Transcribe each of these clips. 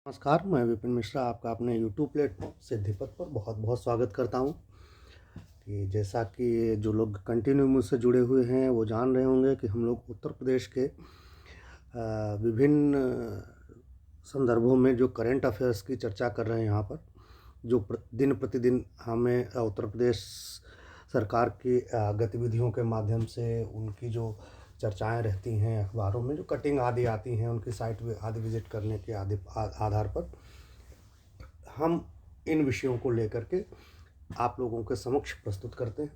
नमस्कार, मैं विपिन मिश्रा आपका अपने यूट्यूब प्लेटफॉर्म सिद्धिपथ पर बहुत बहुत स्वागत करता हूं। कि जैसा कि जो लोग कंटिन्यू मुझसे जुड़े हुए हैं वो जान रहे होंगे कि हम लोग उत्तर प्रदेश के विभिन्न संदर्भों में जो करंट अफेयर्स की चर्चा कर रहे हैं यहाँ पर, जो दिन प्रतिदिन हमें उत्तर प्रदेश सरकार की गतिविधियों के माध्यम से उनकी जो चर्चाएं रहती हैं अखबारों में, जो कटिंग आदि आती हैं उनकी साइट आदि विजिट करने के आधार पर हम इन विषयों को लेकर के आप लोगों के समक्ष प्रस्तुत करते हैं।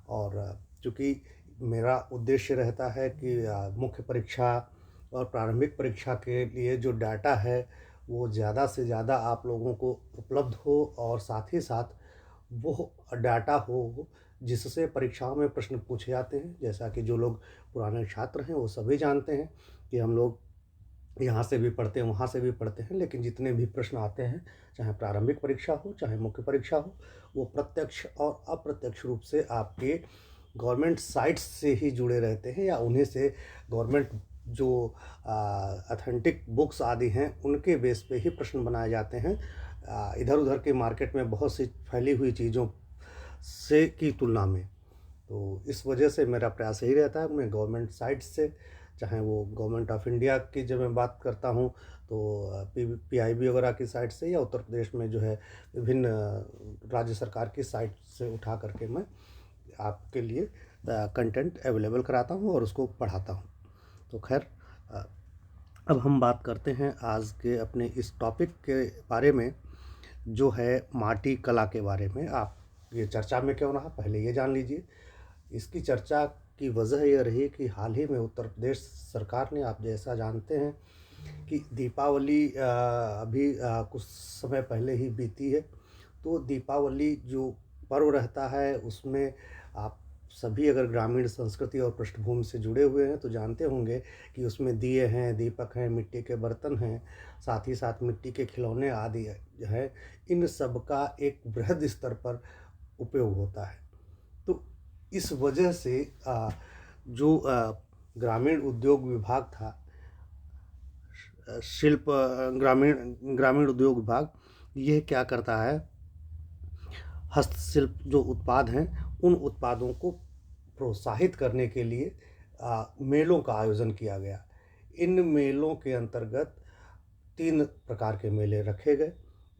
और चूँकि मेरा उद्देश्य रहता है कि मुख्य परीक्षा और प्रारंभिक परीक्षा के लिए जो डाटा है वो ज़्यादा से ज़्यादा आप लोगों को उपलब्ध हो, और साथ ही साथ वो डाटा हो जिससे परीक्षाओं में प्रश्न पूछे जाते हैं। जैसा कि जो लोग पुराने छात्र हैं वो सभी जानते हैं कि हम लोग यहाँ से भी पढ़ते हैं, वहाँ से भी पढ़ते हैं, लेकिन जितने भी प्रश्न आते हैं, चाहे प्रारंभिक परीक्षा हो चाहे मुख्य परीक्षा हो, वो प्रत्यक्ष और अप्रत्यक्ष रूप से आपके गवर्नमेंट साइट्स से ही जुड़े रहते हैं, या उन्हीं से गवर्नमेंट जो ऑथेंटिक बुक्स आदि हैं उनके बेस पे ही प्रश्न बनाए जाते हैं। इधर उधर के मार्केट में बहुत सी फैली हुई चीज़ों से की तुलना में। तो इस वजह से मेरा प्रयास यही रहता है, मैं गवर्नमेंट साइट से, चाहे वो गवर्नमेंट ऑफ इंडिया की जब मैं बात करता हूँ तो PIB वगैरह की साइट से, या उत्तर प्रदेश में जो है विभिन्न राज्य सरकार की साइट से उठा करके मैं आपके लिए कंटेंट अवेलेबल कराता हूँ और उसको पढ़ाता हूँ। तो खैर, अब हम बात करते हैं आज के अपने इस टॉपिक के बारे में, जो है माटी कला के बारे में। आप ये चर्चा में क्यों रहा, पहले ये जान लीजिए। इसकी चर्चा की वजह यह रही कि हाल ही में उत्तर प्रदेश सरकार ने, आप जैसा जानते हैं कि दीपावली अभी कुछ समय पहले ही बीती है। तो दीपावली जो पर्व रहता है उसमें आप सभी अगर ग्रामीण संस्कृति और पृष्ठभूमि से जुड़े हुए हैं तो जानते होंगे कि उसमें दिए हैं, दीपक हैं, मिट्टी के बर्तन हैं, साथ ही साथ मिट्टी के खिलौने आदि जो है, इन सब का एक बृहद स्तर पर उपयोग होता है। तो इस वजह से जो ग्रामीण उद्योग विभाग था, शिल्प ग्रामीण उद्योग विभाग, ये क्या करता है, हस्तशिल्प जो उत्पाद हैं उन उत्पादों को प्रोत्साहित करने के लिए मेलों का आयोजन किया गया। इन मेलों के अंतर्गत 3 प्रकार के मेले रखे गए।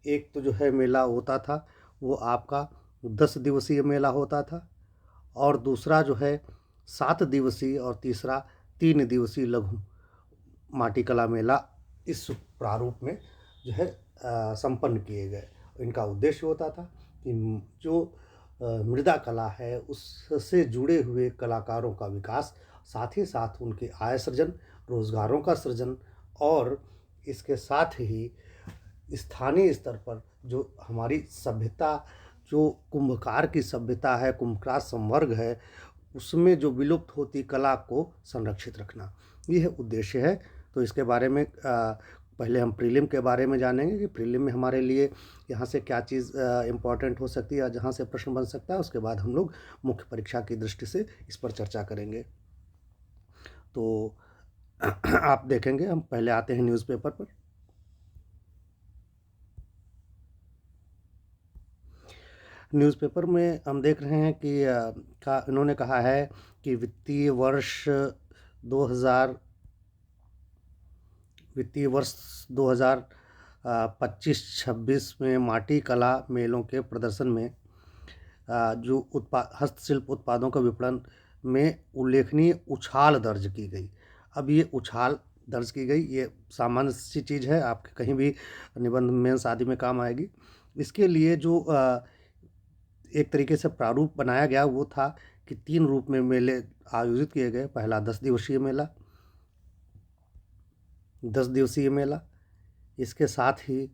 एक तो जो है मेला होता था वो आपका 10 दिवसीय मेला होता था, और दूसरा जो है 7 दिवसीय, और तीसरा 3 दिवसीय लघु माटी कला मेला इस प्रारूप में जो है संपन्न किए गए। इनका उद्देश्य होता था कि जो मृदा कला है उससे जुड़े हुए कलाकारों का विकास, साथ ही साथ उनके आय सृजन, रोज़गारों का सृजन, और इसके साथ ही स्थानीय स्तर पर जो हमारी सभ्यता, जो कुंभकार की सभ्यता है, कुंभकार संवर्ग है, उसमें जो विलुप्त होती कला को संरक्षित रखना, यह उद्देश्य है। तो इसके बारे में पहले हम प्रीलिम के बारे में जानेंगे कि प्रीलिम में हमारे लिए यहाँ से क्या चीज़ इम्पॉर्टेंट हो सकती है या जहाँ से प्रश्न बन सकता है। उसके बाद हम लोग मुख्य परीक्षा की दृष्टि से इस पर चर्चा करेंगे। तो आप देखेंगे, हम पहले आते हैं न्यूज़पेपर पर। न्यूज़पेपर में हम देख रहे हैं कि इन्होंने कहा है कि वित्तीय वर्ष 2025-26 में माटी कला मेलों के प्रदर्शन में जो हस्तशिल्प उत्पादों का विपणन में उल्लेखनीय उछाल दर्ज की गई। अब ये उछाल दर्ज की गई, ये सामान्य सी चीज़ है, आपके कहीं भी निबंध मेंस आदि में काम आएगी। इसके लिए जो एक तरीके से प्रारूप बनाया गया वो था कि 3 रूप में मेले आयोजित किए गए। पहला 10 दिवसीय मेला, 10 दिवसीय मेला, इसके साथ ही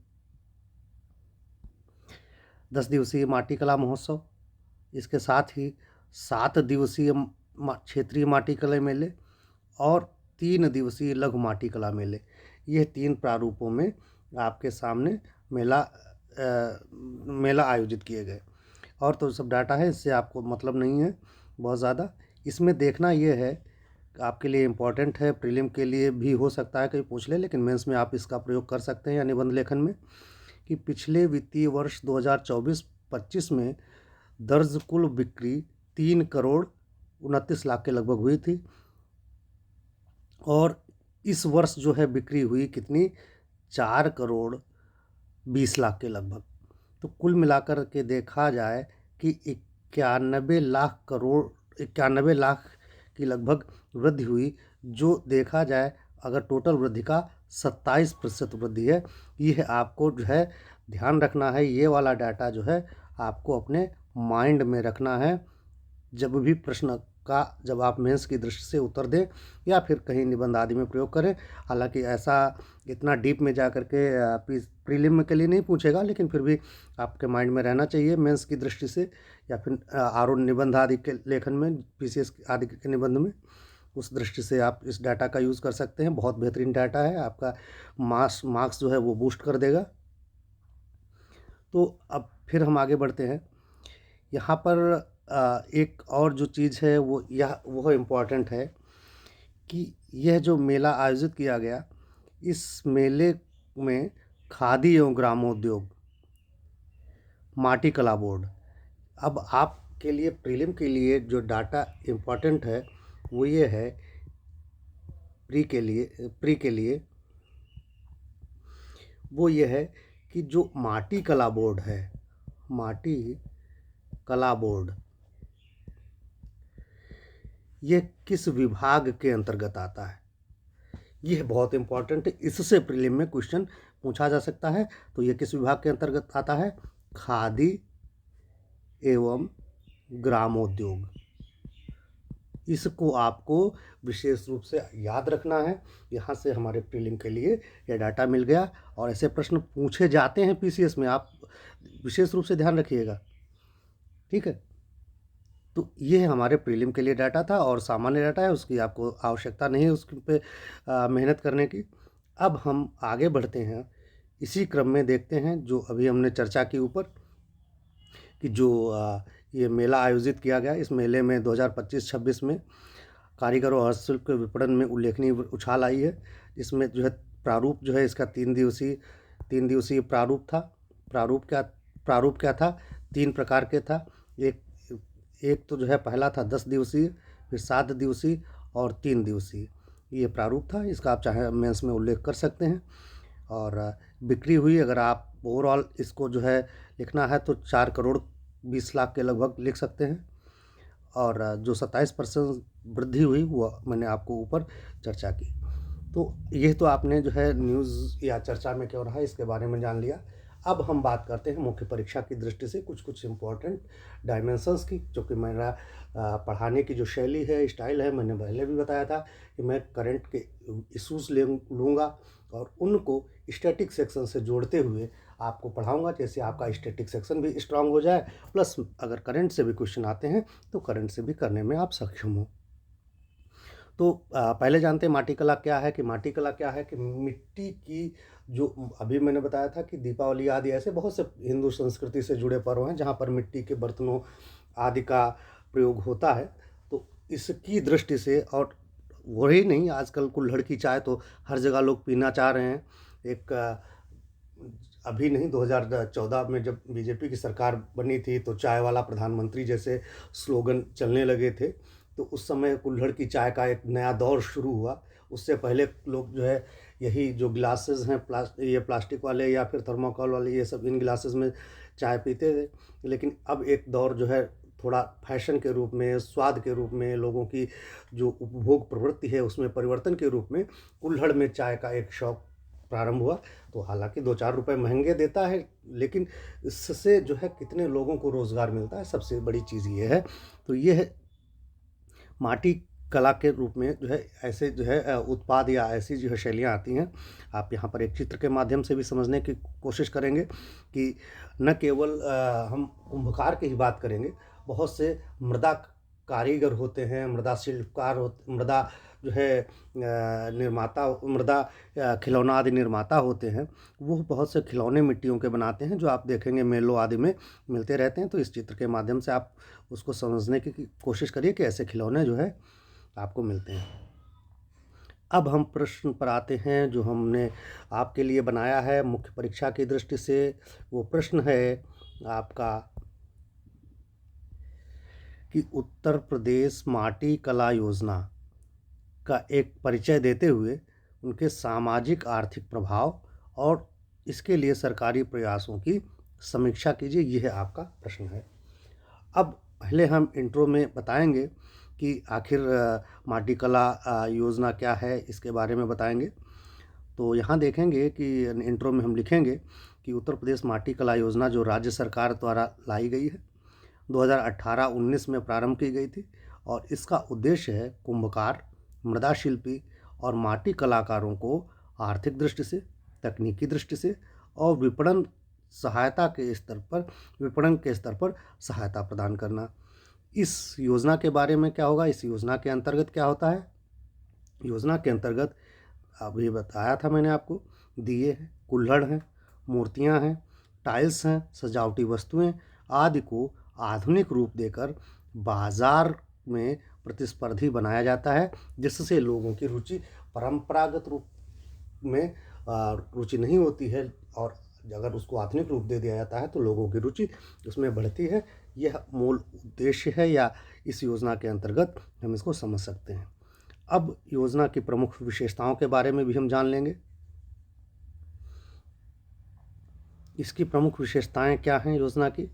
10 दिवसीय माटी कला महोत्सव, इसके साथ ही 7 दिवसीय क्षेत्रीय माटी कला मेले, और 3 दिवसीय लघु माटी कला मेले। ये 3 प्रारूपों में आपके सामने मेला आयोजित किए गए। और तो सब डाटा है, इससे आपको मतलब नहीं है बहुत ज़्यादा। इसमें देखना ये है आपके लिए इम्पॉर्टेंट है, प्रीलिम के लिए भी हो सकता है कहीं पूछ ले, लेकिन मेंस में आप इसका प्रयोग कर सकते हैं या निबंध लेखन में, कि पिछले वित्तीय वर्ष 2024-25 में दर्ज कुल बिक्री 3 करोड़ 29 लाख के लगभग हुई थी, और इस वर्ष जो है बिक्री हुई कितनी, 4 करोड़ 20 लाख के लगभग। तो कुल मिलाकर के देखा जाए कि 91 लाख की लगभग वृद्धि हुई, जो देखा जाए अगर टोटल वृद्धि का 27% वृद्धि है। ये आपको जो है ध्यान रखना है, ये वाला डाटा जो है आपको अपने माइंड में रखना है जब भी प्रश्न का जब आप मेंस की दृष्टि से उत्तर दें या फिर कहीं निबंध आदि में प्रयोग करें। हालांकि ऐसा इतना डीप में जा कर के प्रीलिम के लिए नहीं पूछेगा, लेकिन फिर भी आपके माइंड में रहना चाहिए मेंस की दृष्टि से, या फिर आरो निबंध आदि के लेखन में, पीसीएस आदि के निबंध में, उस दृष्टि से आप इस डाटा का यूज़ कर सकते हैं। बहुत बेहतरीन डाटा है, आपका मार्क्स जो है वो बूस्ट कर देगा। तो अब फिर हम आगे बढ़ते हैं। यहाँ पर एक और जो चीज़ है वो इम्पॉर्टेंट है कि यह जो मेला आयोजित किया गया, इस मेले में खादी एवं ग्रामोद्योग, माटी कला बोर्ड। अब आपके लिए प्रीलिम के लिए जो डाटा इम्पॉर्टेंट है वो ये है, प्री के लिए वो ये है कि जो माटी कला बोर्ड है, माटी कला बोर्ड, ये किस विभाग के अंतर्गत आता है, यह बहुत इम्पॉर्टेंट है। इससे प्रीलिम में क्वेश्चन पूछा जा सकता है। तो ये किस विभाग के अंतर्गत आता है, खादी एवं ग्रामोद्योग। इसको आपको विशेष रूप से याद रखना है। यहाँ से हमारे प्रीलिम के लिए यह डाटा मिल गया, और ऐसे प्रश्न पूछे जाते हैं पीसीएस में, आप विशेष रूप से ध्यान रखिएगा, ठीक है। तो ये हमारे प्रीलिम के लिए डाटा था, और सामान्य डाटा है, उसकी आपको आवश्यकता नहीं है उस पे मेहनत करने की। अब हम आगे बढ़ते हैं, इसी क्रम में देखते हैं जो अभी हमने चर्चा की ऊपर, कि जो ये मेला आयोजित किया गया, इस मेले में 2025-26 में कारीगरों और हस्तशिल्प के विपणन में उल्लेखनीय उछाल आई है। इसमें जो है प्रारूप जो है इसका 3 दिवसीय प्रारूप था। प्रारूप क्या था, 3 प्रकार के था। एक तो जो है पहला था 10 दिवसीय, फिर 7 दिवसीय और 3 दिवसीय, ये प्रारूप था। इसका आप चाहे मेंस में उल्लेख कर सकते हैं। और बिक्री हुई, अगर आप ओवरऑल इसको जो है लिखना है तो 4 करोड़ 20 लाख के लगभग लिख सकते हैं। और जो 27% वृद्धि हुई वो मैंने आपको ऊपर चर्चा की। तो ये तो आपने जो है न्यूज़ या चर्चा में क्यों रहा इसके बारे में जान लिया। अब हम बात करते हैं मुख्य परीक्षा की दृष्टि से कुछ इम्पोर्टेंट डायमेंशंस की, जो कि मेरा पढ़ाने की जो शैली है, स्टाइल है, मैंने पहले भी बताया था कि मैं करंट के इशूज़ लूँगा और उनको स्टैटिक सेक्शन से जोड़ते हुए आपको पढ़ाऊंगा, जैसे आपका स्टैटिक सेक्शन भी स्ट्रांग हो जाए, प्लस अगर करंट से भी क्वेश्चन आते हैं तो करंट से भी करने में आप सक्षम हो। तो पहले जानते हैं माटी कला क्या है। कि मिट्टी की, जो अभी मैंने बताया था कि दीपावली आदि ऐसे बहुत से हिंदू संस्कृति से जुड़े पर्व हैं जहाँ पर मिट्टी के बर्तनों आदि का प्रयोग होता है। तो इसकी दृष्टि से, और वही नहीं, आजकल कुल्हड़ की चाय तो हर जगह लोग पीना चाह रहे हैं। एक अभी नहीं, 2014 में जब बीजेपी की सरकार बनी थी तो चाय वाला प्रधानमंत्री जैसे स्लोगन चलने लगे थे, तो उस समय कुल्हड़ की चाय का एक नया दौर शुरू हुआ। उससे पहले लोग जो है यही जो गिलासेस हैं, ये प्लास्टिक वाले या फिर थर्मोकोल वाले, ये सब इन गिलासेस में चाय पीते थे। लेकिन अब एक दौर जो है थोड़ा फैशन के रूप में, स्वाद के रूप में, लोगों की जो उपभोग प्रवृत्ति है उसमें परिवर्तन के रूप में कुल्हड़ में चाय का एक शौक प्रारंभ हुआ। तो हालांकि 2-4 रुपए महंगे देता है, लेकिन इससे जो है कितने लोगों को रोज़गार मिलता है, सबसे बड़ी चीज़ ये है। तो ये है माटी कला के रूप में जो है ऐसे जो है उत्पाद या ऐसी जो है शैलियाँ आती हैं। आप यहाँ पर एक चित्र के माध्यम से भी समझने की कोशिश करेंगे कि न केवल हम कुंभकार की ही बात करेंगे, बहुत से मृदा कारीगर होते हैं, मृदा शिल्पकार मृदा जो है मृदा खिलौना आदि निर्माता होते हैं। वो बहुत से खिलौने मिट्टियों के बनाते हैं, जो आप देखेंगे मेलों आदि में मिलते रहते हैं। तो इस चित्र के माध्यम से आप उसको समझने की कोशिश करिए कि ऐसे खिलौने जो है आपको मिलते हैं। अब हम प्रश्न पर आते हैं जो हमने आपके लिए बनाया है मुख्य परीक्षा की दृष्टि से। वो प्रश्न है आपका कि उत्तर प्रदेश माटी कला योजना का एक परिचय देते हुए उनके सामाजिक आर्थिक प्रभाव और इसके लिए सरकारी प्रयासों की समीक्षा कीजिए। यह आपका प्रश्न है। अब पहले हम इंट्रो में बताएंगे कि आखिर माटी कला योजना क्या है, इसके बारे में बताएंगे। तो यहाँ देखेंगे कि इंट्रो में हम लिखेंगे कि उत्तर प्रदेश माटी कला योजना जो राज्य सरकार द्वारा लाई गई है, 2018-19 में प्रारंभ की गई थी और इसका उद्देश्य है कुंभकार, मृदा शिल्पी और माटी कलाकारों को आर्थिक दृष्टि से, तकनीकी दृष्टि से और विपणन के स्तर पर सहायता प्रदान करना। इस योजना के बारे में क्या होगा, इस योजना के अंतर्गत क्या होता है? योजना के अंतर्गत अभी बताया था मैंने आपको, दिए हैं, कुल्हड़ हैं, मूर्तियां हैं, टाइल्स हैं, सजावटी वस्तुएं आदि को आधुनिक रूप देकर बाजार में प्रतिस्पर्धी बनाया जाता है, जिससे लोगों की रुचि परंपरागत रूप में रुचि नहीं होती है और अगर उसको आधुनिक रूप दे दिया जाता है तो लोगों की रुचि उसमें बढ़ती है। यह मूल उद्देश्य है या इस योजना के अंतर्गत हम इसको समझ सकते हैं। अब योजना की प्रमुख विशेषताओं के बारे में भी हम जान लेंगे। इसकी प्रमुख विशेषताएं क्या हैं? योजना की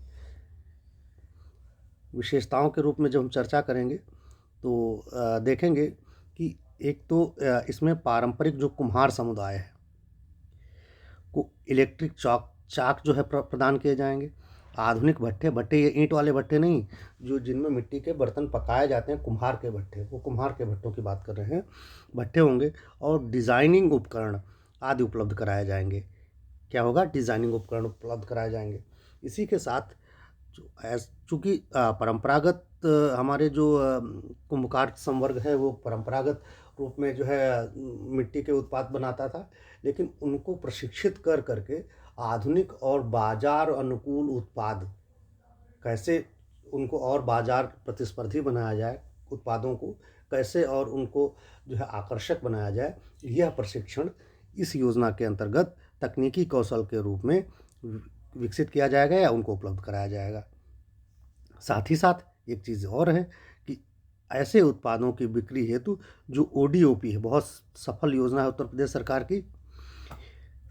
विशेषताओं के रूप में जब हम चर्चा करेंगे तो देखेंगे कि एक तो इसमें पारंपरिक जो कुम्हार समुदाय है को इलेक्ट्रिक चाक जो है प्रदान किए जाएंगे। आधुनिक भट्ठे ये ईंट वाले भट्ठे नहीं, जो जिनमें मिट्टी के बर्तन पकाए जाते हैं, कुम्हार के भट्ठे, वो कुम्हार के भट्टों की बात कर रहे हैं, भट्ठे होंगे और डिज़ाइनिंग उपकरण आदि उपलब्ध कराए जाएंगे। क्या होगा? डिज़ाइनिंग उपकरण उपलब्ध कराए जाएंगे। इसी के साथ चूँकि परंपरागत हमारे जो कुम्भकार संवर्ग है वो परंपरागत रूप में जो है मिट्टी के उत्पाद बनाता था, लेकिन उनको प्रशिक्षित कर करके आधुनिक और बाजार अनुकूल उत्पाद कैसे उनको और बाजार प्रतिस्पर्धी बनाया जाए, उत्पादों को कैसे और उनको जो है आकर्षक बनाया जाए, यह प्रशिक्षण इस योजना के अंतर्गत तकनीकी कौशल के रूप में विकसित किया जाएगा या उनको उपलब्ध कराया जाएगा। साथ ही साथ एक चीज़ और है कि ऐसे उत्पादों की बिक्री हेतु जो ODOP है, बहुत सफल योजना है उत्तर प्रदेश सरकार की,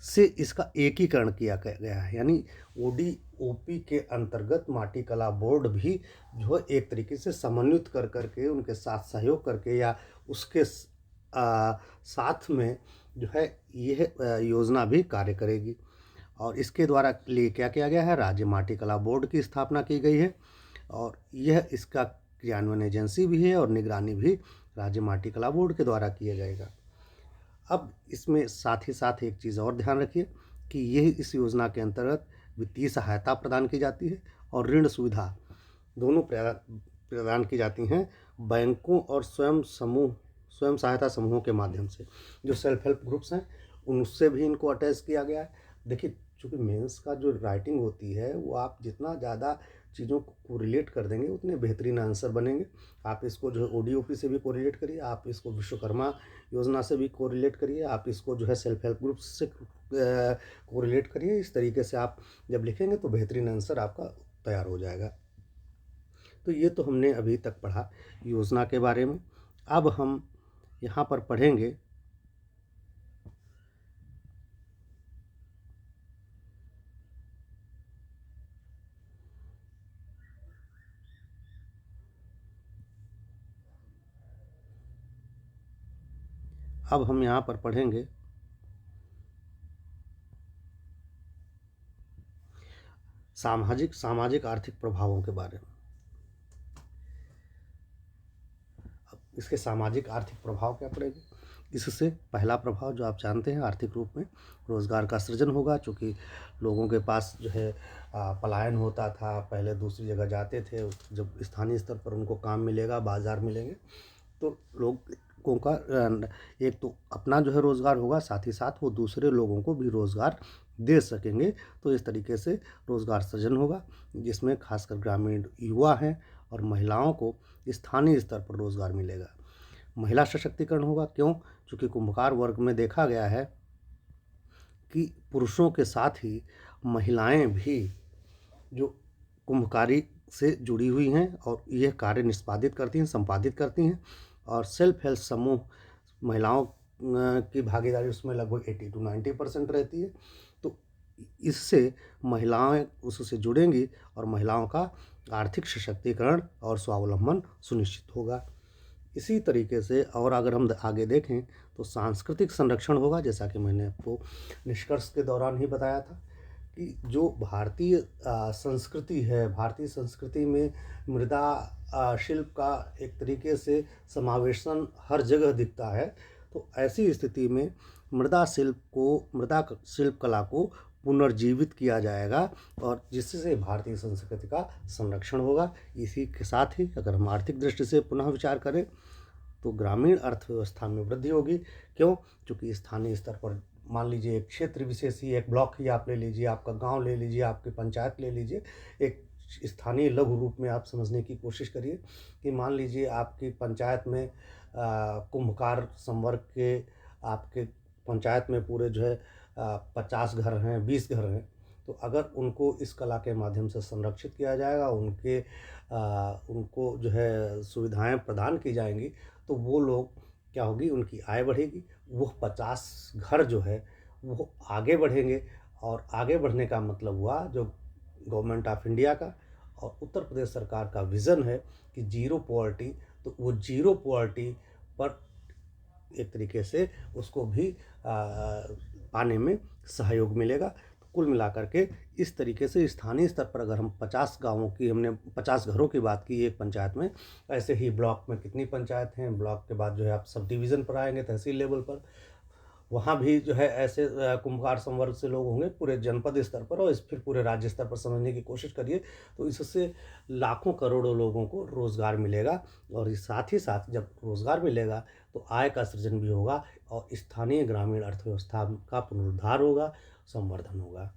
से इसका एकीकरण किया गया है। यानी ODOP के अंतर्गत माटी कला बोर्ड भी जो है एक तरीके से समन्वित कर करके उनके साथ सहयोग करके या उसके साथ में जो है यह योजना भी कार्य करेगी। और इसके द्वारा लिए क्या किया गया है? राज्य माटी कला बोर्ड की स्थापना की गई है और यह इसका क्रियान्वयन एजेंसी भी है और निगरानी भी राज्य माटी कला बोर्ड के द्वारा किया जाएगा। अब इसमें साथ ही साथ एक चीज़ और ध्यान रखिए कि यह इस योजना के अंतर्गत वित्तीय सहायता प्रदान की जाती है और ऋण सुविधा दोनों प्रदान की जाती हैं बैंकों और स्वयं सहायता समूहों के माध्यम से। जो सेल्फ हेल्प ग्रुप्स हैं उनसे भी इनको अटैच किया गया है। देखिए, चूँकि मेंस का जो राइटिंग होती है वो आप जितना ज़्यादा चीज़ों को रिलेट कर देंगे उतने बेहतरीन आंसर बनेंगे। आप इसको जो है ODOP से भी कोरिलेट करिए, आप इसको विश्वकर्मा योजना से भी कोरिलेट करिए, आप इसको जो है सेल्फ हेल्प ग्रुप से कोरिलेट करिए। इस तरीके से आप जब लिखेंगे तो बेहतरीन आंसर आपका तैयार हो जाएगा। तो ये तो हमने अभी तक पढ़ा योजना के बारे में। अब हम यहाँ पर पढ़ेंगे सामाजिक आर्थिक प्रभावों के बारे में। अब इसके सामाजिक आर्थिक प्रभाव क्या पड़ेंगे? इससे पहला प्रभाव जो आप जानते हैं आर्थिक रूप में रोज़गार का सृजन होगा। चूँकि लोगों के पास जो है पलायन होता था, पहले दूसरी जगह जाते थे, जब स्थानीय स्तर पर उनको काम मिलेगा, बाज़ार मिलेंगे तो लोगों का एक तो अपना जो है रोज़गार होगा, साथ ही साथ वो दूसरे लोगों को भी रोज़गार दे सकेंगे। तो इस तरीके से रोज़गार सृजन होगा, जिसमें खासकर ग्रामीण युवा हैं और महिलाओं को स्थानीय स्तर पर रोज़गार मिलेगा। महिला सशक्तिकरण होगा। क्यों? चूँकि कुम्भकार वर्ग में देखा गया है कि पुरुषों के साथ ही महिलाएं भी जो कुम्भकारी से जुड़ी हुई हैं और यह कार्य निष्पादित करती हैं, संपादित करती हैं। और सेल्फ हेल्प समूह महिलाओं की भागीदारी उसमें लगभग 80 to 90% रहती है। तो इससे महिलाएं उससे जुड़ेंगी और महिलाओं का आर्थिक सशक्तिकरण और स्वावलंबन सुनिश्चित होगा। इसी तरीके से और अगर हम आगे देखें तो सांस्कृतिक संरक्षण होगा, जैसा कि मैंने आपको निष्कर्ष के दौरान ही बताया था कि जो भारतीय संस्कृति है, भारतीय संस्कृति में मृदा शिल्प का एक तरीके से समावेशन हर जगह दिखता है। तो ऐसी स्थिति में मृदा शिल्प कला को पुनर्जीवित किया जाएगा और जिससे भारतीय संस्कृति का संरक्षण होगा। इसी के साथ ही अगर हम आर्थिक दृष्टि से पुनः विचार करें तो ग्रामीण अर्थव्यवस्था में वृद्धि होगी। क्यों? क्योंकि स्थानीय स्तर पर मान लीजिए एक क्षेत्र विशेष ही, एक ब्लॉक ही आप ले लीजिए, आपका गांव ले लीजिए, आपकी पंचायत ले लीजिए, एक स्थानीय लघु रूप में आप समझने की कोशिश करिए कि मान लीजिए आपकी पंचायत में कुम्भकार संवर्ग के आपके पंचायत में पूरे जो है 50 घर हैं, 20 घर हैं। तो अगर उनको इस कला के माध्यम से संरक्षित किया जाएगा, उनको जो है सुविधाएं प्रदान की जाएंगी, तो वो लोग क्या होगी, उनकी आय बढ़ेगी, वो 50 घर जो है वो आगे बढ़ेंगे। और आगे बढ़ने का मतलब हुआ जो गवर्नमेंट ऑफ इंडिया का और उत्तर प्रदेश सरकार का विज़न है कि ज़ीरो पॉवर्टी, तो वो ज़ीरो पॉवर्टी पर एक तरीके से उसको भी पाने में सहयोग मिलेगा। तो कुल मिलाकर के इस तरीके से स्थानीय स्तर पर अगर हम 50 गाँवों की, हमने 50 घरों की बात की एक पंचायत में, ऐसे ही ब्लॉक में कितनी पंचायत हैं, ब्लॉक के बाद जो है आप सब डिवीज़न पर आएंगे, तहसील लेवल पर, वहाँ भी जो है ऐसे कुम्भकार संवर्ग से लोग होंगे पूरे जनपद स्तर पर और फिर पूरे राज्य स्तर पर समझने की कोशिश करिए। तो इससे लाखों करोड़ों लोगों को रोज़गार मिलेगा और साथ ही साथ जब रोज़गार मिलेगा तो आय का सृजन भी होगा और स्थानीय ग्रामीण अर्थव्यवस्था का पुनरुद्धार होगा, संवर्धन होगा।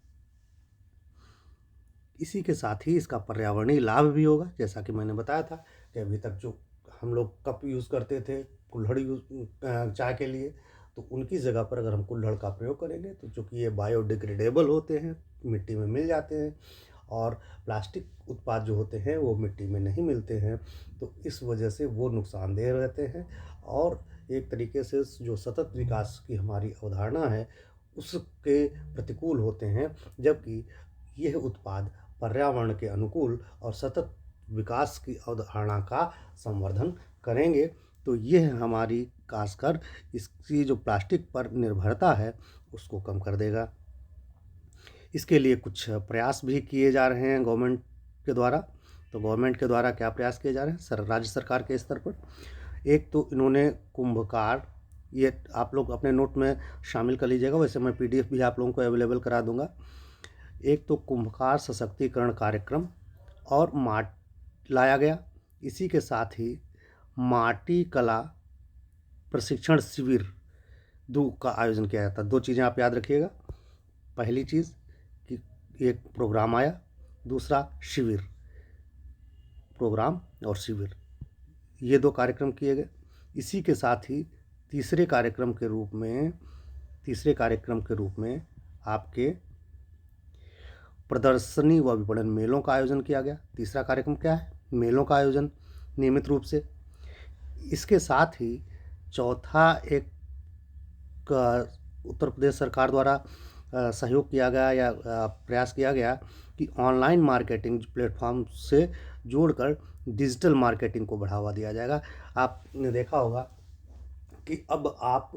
इसी के साथ ही इसका पर्यावरणीय लाभ भी होगा। जैसा कि मैंने बताया था कि अभी तक जो हम लोग कप यूज़ करते थे कुल्हड़ चाय के लिए, तो उनकी जगह पर अगर हम कुल्हड़ का प्रयोग करेंगे तो चूँकि ये बायोडिग्रेडेबल होते हैं, मिट्टी में मिल जाते हैं और प्लास्टिक उत्पाद जो होते हैं वो मिट्टी में नहीं मिलते हैं, तो इस वजह से वो नुकसानदेह रहते हैं और एक तरीके से जो सतत विकास की हमारी अवधारणा है उसके प्रतिकूल होते हैं। जबकि यह उत्पाद पर्यावरण के अनुकूल और सतत विकास की अवधारणा का संवर्धन करेंगे। तो यह हमारी खासकर इसकी जो प्लास्टिक पर निर्भरता है उसको कम कर देगा। इसके लिए कुछ प्रयास भी किए जा रहे हैं गवर्नमेंट के द्वारा। तो गवर्नमेंट के द्वारा क्या प्रयास किए जा रहे हैं राज्य सरकार के स्तर पर? एक तो इन्होंने कुंभकार, ये आप लोग अपने नोट में शामिल कर लीजिएगा, वैसे मैं PDF भी आप लोगों को अवेलेबल करा दूंगा। एक तो कुंभकार सशक्तिकरण कार्यक्रम और लाया गया। इसी के साथ ही माटी कला प्रशिक्षण शिविर 2 का आयोजन किया जाता है। 2 चीज़ें आप याद रखिएगा। पहली चीज़ कि एक प्रोग्राम आया, दूसरा शिविर, प्रोग्राम और शिविर, ये 2 कार्यक्रम किए गए। इसी के साथ ही तीसरे कार्यक्रम के रूप में आपके प्रदर्शनी व विपणन मेलों का आयोजन किया गया। तीसरा कार्यक्रम क्या है? मेलों का आयोजन नियमित रूप से। इसके साथ ही चौथा एक उत्तर प्रदेश सरकार द्वारा सहयोग किया गया या प्रयास किया गया कि ऑनलाइन मार्केटिंग प्लेटफॉर्म से जोड़कर डिजिटल मार्केटिंग को बढ़ावा दिया जाएगा। आपने देखा होगा कि अब आप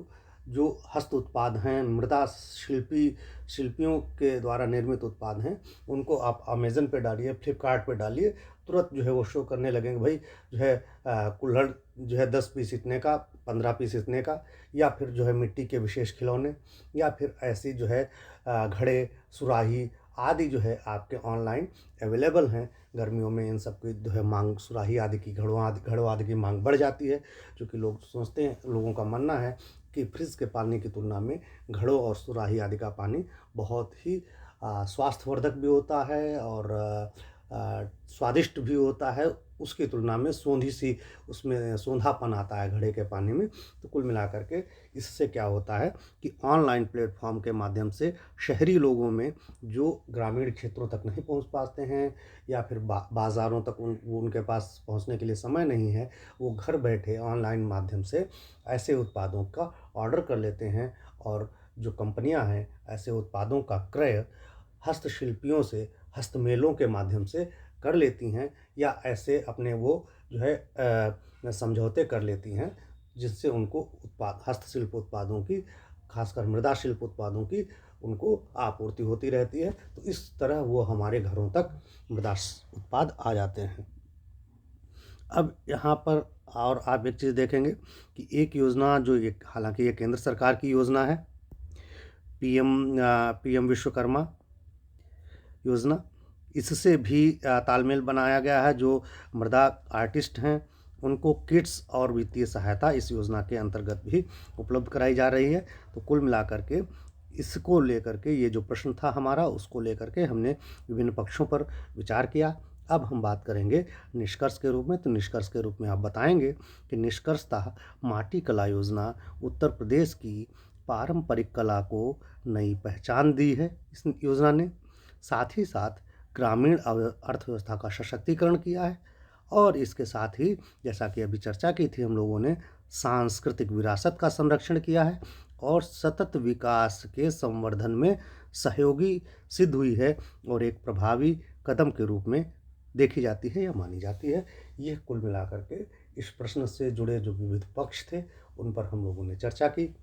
जो हस्त उत्पाद हैं, मृदा शिल्पियों के द्वारा निर्मित उत्पाद हैं, उनको आप अमेज़न पे डालिए, फ्लिपकार्ट पे डालिए, तुरंत जो है वो शो करने लगेंगे, भाई जो है कुल्हड़ जो है 10 पीस इतने का, 15 पीस इतने का, या फिर जो है मिट्टी के विशेष खिलौने, या फिर ऐसी जो है घड़े, सुराही आदि जो है आपके ऑनलाइन अवेलेबल हैं। गर्मियों में इन सब की जो है मांग, सुराही आदि की, घड़ों आदि की मांग बढ़ जाती है, क्योंकि लोग सोचते हैं, लोगों का मानना है कि फ्रिज के पानी की तुलना में घड़ों और सुराही आदि का पानी बहुत ही स्वास्थ्यवर्धक भी होता है और स्वादिष्ट भी होता है, उसकी तुलना में सोंधी सी उसमें सोंधापन आता है घड़े के पानी में। तो कुल मिलाकर के इससे क्या होता है कि ऑनलाइन प्लेटफ़ॉर्म के माध्यम से शहरी लोगों में जो ग्रामीण क्षेत्रों तक नहीं पहुंच पाते हैं या फिर बाज़ारों तक उनके पास पहुंचने के लिए समय नहीं है, वो घर बैठे ऑनलाइन माध्यम से ऐसे उत्पादों का ऑर्डर कर लेते हैं और जो कंपनियां हैं ऐसे उत्पादों का क्रय हस्तशिल्पियों से, हस्तमेलों के माध्यम से कर लेती हैं या ऐसे अपने वो जो है समझौते कर लेती हैं, जिससे उनको हस्तशिल्प उत्पादों की, खासकर मृदा शिल्प उत्पादों की उनको आपूर्ति होती रहती है। तो इस तरह वो हमारे घरों तक मृदा उत्पाद आ जाते हैं। अब यहाँ पर और आप एक चीज़ देखेंगे कि एक योजना जो एक, हालांकि ये केंद्र सरकार की योजना है, पीएम विश्वकर्मा योजना, इससे भी तालमेल बनाया गया है। जो मृदा आर्टिस्ट हैं उनको किट्स और वित्तीय सहायता इस योजना के अंतर्गत भी उपलब्ध कराई जा रही है। तो कुल मिलाकर के इसको लेकर के ये जो प्रश्न था हमारा, उसको लेकर के हमने विभिन्न पक्षों पर विचार किया। अब हम बात करेंगे निष्कर्ष के रूप में। तो निष्कर्ष के रूप में आप बताएंगे कि निष्कर्षतः माटी कला योजना उत्तर प्रदेश की पारंपरिक कला को नई पहचान दी है इस योजना ने, साथ ही साथ ग्रामीण अर्थव्यवस्था का सशक्तिकरण किया है और इसके साथ ही जैसा कि अभी चर्चा की थी हम लोगों ने, सांस्कृतिक विरासत का संरक्षण किया है और सतत विकास के संवर्धन में सहयोगी सिद्ध हुई है और एक प्रभावी कदम के रूप में देखी जाती है या मानी जाती है। यह कुल मिलाकर के इस प्रश्न से जुड़े जो विविध पक्ष थे उन पर हम लोगों ने चर्चा की।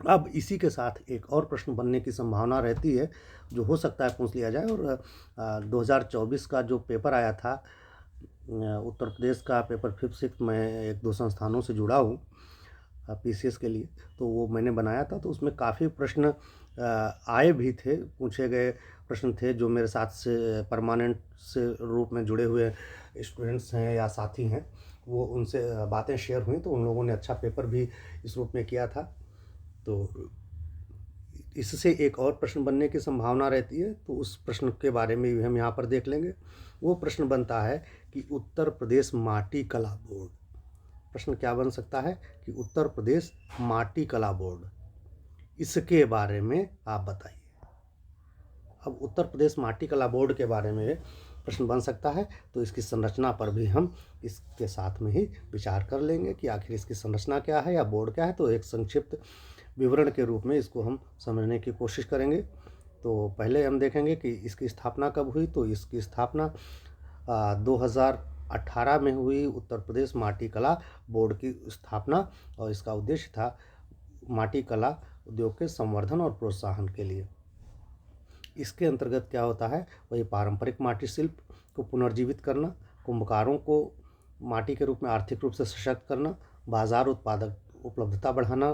अब इसी के साथ एक और प्रश्न बनने की संभावना रहती है जो हो सकता है पूछ लिया जाए। और 2024 का जो पेपर आया था, उत्तर प्रदेश का पेपर 5th 6th, मैं एक दो संस्थानों से जुड़ा हूँ पीसीएस के लिए, तो वो मैंने बनाया था। तो उसमें काफ़ी प्रश्न आए भी थे, पूछे गए प्रश्न थे जो मेरे साथ से परमानेंट से रूप में जुड़े हुए स्टूडेंट्स हैं या साथी हैं, वो उनसे बातें शेयर हुई। तो उन लोगों ने अच्छा पेपर भी इस रूप में किया था। तो इससे एक और प्रश्न बनने की संभावना रहती है, तो उस प्रश्न के बारे में भी हम यहाँ पर देख लेंगे। वो प्रश्न बनता है कि उत्तर प्रदेश माटी कला बोर्ड, प्रश्न क्या बन सकता है कि उत्तर प्रदेश माटी कला बोर्ड, इसके बारे में आप बताइए। अब उत्तर प्रदेश माटी कला बोर्ड के बारे में प्रश्न बन सकता है, तो इसकी संरचना पर भी हम इसके साथ में ही विचार कर लेंगे कि आखिर इसकी संरचना क्या है या बोर्ड क्या है। तो एक संक्षिप्त विवरण के रूप में इसको हम समझने की कोशिश करेंगे। तो पहले हम देखेंगे कि इसकी स्थापना कब हुई। तो इसकी स्थापना 2018 में हुई। उत्तर प्रदेश माटी कला बोर्ड की स्थापना, और इसका उद्देश्य था माटी कला उद्योग के संवर्धन और प्रोत्साहन के लिए। इसके अंतर्गत क्या होता है, वही पारंपरिक माटी शिल्प को पुनर्जीवित करना, कुंभकारों को माटी के रूप में आर्थिक रूप से सशक्त करना, बाजार उत्पादक उपलब्धता बढ़ाना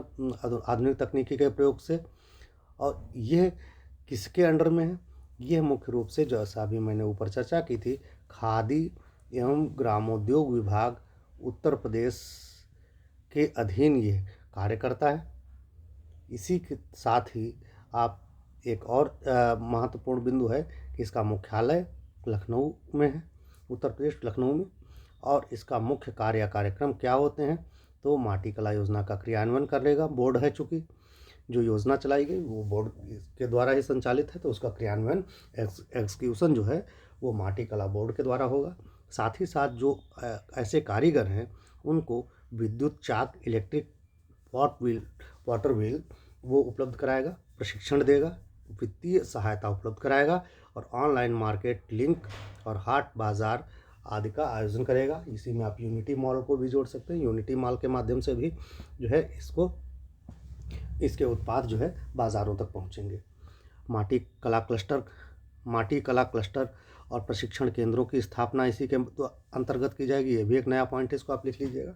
आधुनिक तकनीकी के प्रयोग से। और यह किसके अंडर में है, यह मुख्य रूप से जैसा अभी मैंने ऊपर चर्चा की थी, खादी एवं ग्रामोद्योग विभाग उत्तर प्रदेश के अधीन यह कार्य करता है। इसी के साथ ही आप एक और महत्वपूर्ण बिंदु है कि इसका मुख्यालय लखनऊ में है, उत्तर प्रदेश लखनऊ में। और इसका मुख्य कार्य या कार्यक्रम क्या होते हैं, तो माटी कला योजना का क्रियान्वयन करेगा बोर्ड है। चूँकि जो योजना चलाई गई वो बोर्ड के द्वारा ही संचालित है, तो उसका क्रियान्वयन एग्जीक्यूशन जो है वो माटी कला बोर्ड के द्वारा होगा। साथ ही साथ जो ऐसे कारीगर हैं उनको विद्युत चाक, इलेक्ट्रिक वाटर व्हील वो उपलब्ध कराएगा, प्रशिक्षण देगा, वित्तीय सहायता उपलब्ध कराएगा और ऑनलाइन मार्केट लिंक और हाट बाज़ार आदि का आयोजन करेगा। इसी में आप यूनिटी मॉल को भी जोड़ सकते हैं। यूनिटी मॉल के माध्यम से भी जो है इसके उत्पाद जो है बाज़ारों तक पहुंचेंगे। माटी कला क्लस्टर और प्रशिक्षण केंद्रों की स्थापना इसी के अंतर्गत की जाएगी। ये भी एक नया पॉइंट है, इसको आप लिख लीजिएगा।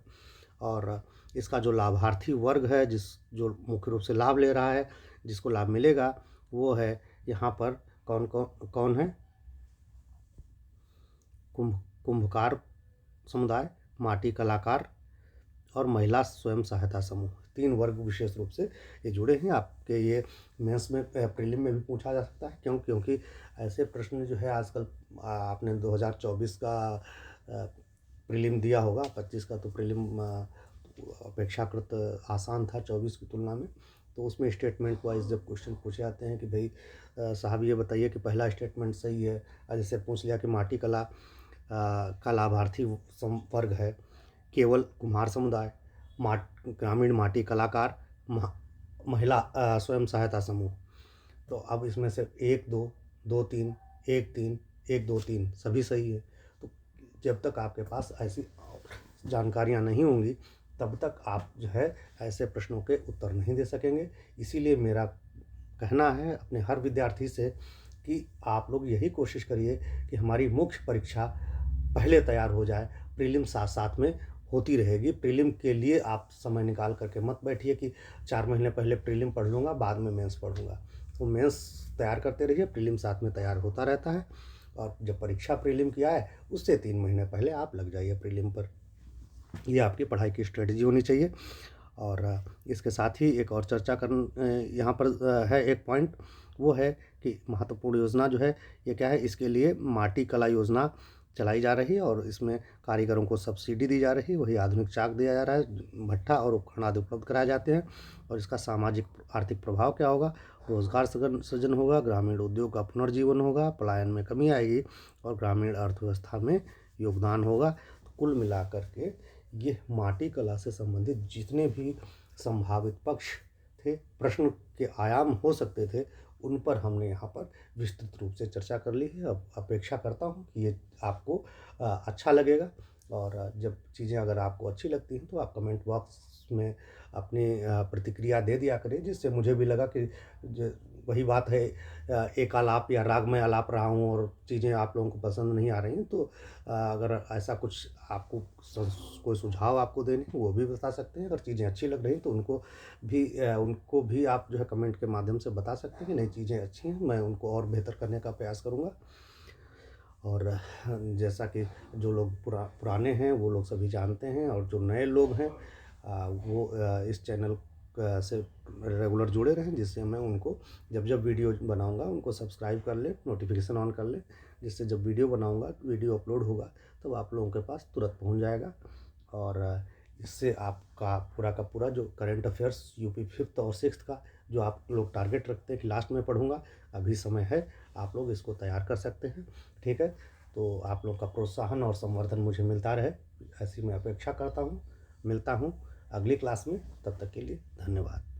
और इसका जो लाभार्थी वर्ग है, जो मुख्य रूप से लाभ ले रहा है, जिसको लाभ मिलेगा, वो है यहाँ पर कौन है, कुंभकार समुदाय, माटी कलाकार और महिला स्वयं सहायता समूह। 3 वर्ग विशेष रूप से ये जुड़े हैं। आपके ये मेंस में प्रीलिम में भी पूछा जा सकता है। क्योंकि ऐसे प्रश्न जो है आजकल आपने 2024 का प्रीलिम दिया होगा, 25 का तो प्रीलिम अपेक्षाकृत आसान था 24 की तुलना में। तो उसमें स्टेटमेंट वाइज जब क्वेश्चन पूछे जाते हैं कि भाई साहब ये बताइए कि पहला स्टेटमेंट सही है। जैसे पूछ लिया कि माटी कला का लाभार्थी वर्ग है केवल कुम्हार समुदाय, ग्रामीण माटी कलाकार, महिला स्वयं सहायता समूह। तो अब इसमें से 1 2 2 3 1 3 1 2 3 सभी सही है। तो जब तक आपके पास ऐसी जानकारियां नहीं होंगी तब तक आप जो है ऐसे प्रश्नों के उत्तर नहीं दे सकेंगे। इसीलिए मेरा कहना है अपने हर विद्यार्थी से कि आप लोग यही कोशिश करिए कि हमारी मुख्य परीक्षा पहले तैयार हो जाए, प्रीलिम साथ साथ में होती रहेगी। प्रीलिम के लिए आप समय निकाल करके मत बैठिए कि 4 महीने पहले प्रीलिम पढ़ लूँगा, बाद में मेंस पढ़ूँगा। तो मेंस तैयार करते रहिए, प्रीलिम साथ में तैयार होता रहता है। और जब परीक्षा प्रीलिम की आए उससे 3 महीने पहले आप लग जाइए प्रीलिम पर। ये आपकी पढ़ाई की स्ट्रेटजी होनी चाहिए। और इसके साथ ही एक और चर्चा यहाँ पर है एक पॉइंट, वो है कि महत्वपूर्ण योजना जो है ये क्या है, इसके लिए माटी कला योजना चलाई जा रही है और इसमें कारीगरों को सब्सिडी दी जा रही है। वही आधुनिक चाक दिया जा रहा है, भट्ठा और उपकरण आदि उपलब्ध कराए जाते हैं। और इसका सामाजिक आर्थिक प्रभाव क्या होगा, रोजगार सृजन होगा, ग्रामीण उद्योग का पुनर्जीवन होगा, पलायन में कमी आएगी और ग्रामीण अर्थव्यवस्था में योगदान होगा। तो कुल मिलाकर के ये माटी कला से संबंधित जितने भी संभावित पक्ष थे, प्रश्न के आयाम हो सकते थे, उन पर हमने यहाँ पर विस्तृत रूप से चर्चा कर ली है। अब अपेक्षा करता हूँ कि ये आपको अच्छा लगेगा। और जब चीज़ें अगर आपको अच्छी लगती हैं तो आप कमेंट बॉक्स में अपनी प्रतिक्रिया दे दिया करें, जिससे मुझे भी लगा कि वही बात है, एक आलाप या राग में आलाप रहा हूँ और चीज़ें आप लोगों को पसंद नहीं आ रही हैं। तो अगर ऐसा कुछ आपको कोई सुझाव आपको देने हैं वो भी बता सकते हैं। अगर चीज़ें अच्छी लग रही हैं तो उनको भी आप जो है कमेंट के माध्यम से बता सकते हैं कि नहीं चीज़ें अच्छी हैं, मैं उनको और बेहतर करने का प्रयास करूँगा। और जैसा कि जो लोग पुराने हैं वो लोग सभी जानते हैं, और जो नए लोग हैं वो इस चैनल से रेगुलर जुड़े रहें, जिससे मैं उनको जब जब वीडियो बनाऊंगा उनको सब्सक्राइब कर ले, नोटिफिकेशन ऑन कर ले, जिससे जब वीडियो बनाऊंगा, वीडियो अपलोड होगा तब आप लोगों के पास तुरंत पहुंच जाएगा। और इससे आपका पूरा का पूरा जो करंट अफेयर्स यूपी 5th और 6th का जो आप लोग टारगेट रखते हैं कि लास्ट में पढ़ूंगा, अभी समय है, आप लोग इसको तैयार कर सकते हैं। ठीक है, तो आप लोग का प्रोत्साहन और संवर्धन मुझे मिलता रहे, ऐसी मैं अपेक्षा करता हूँ। मिलता हूँ अगली क्लास में, तब तक के लिए धन्यवाद।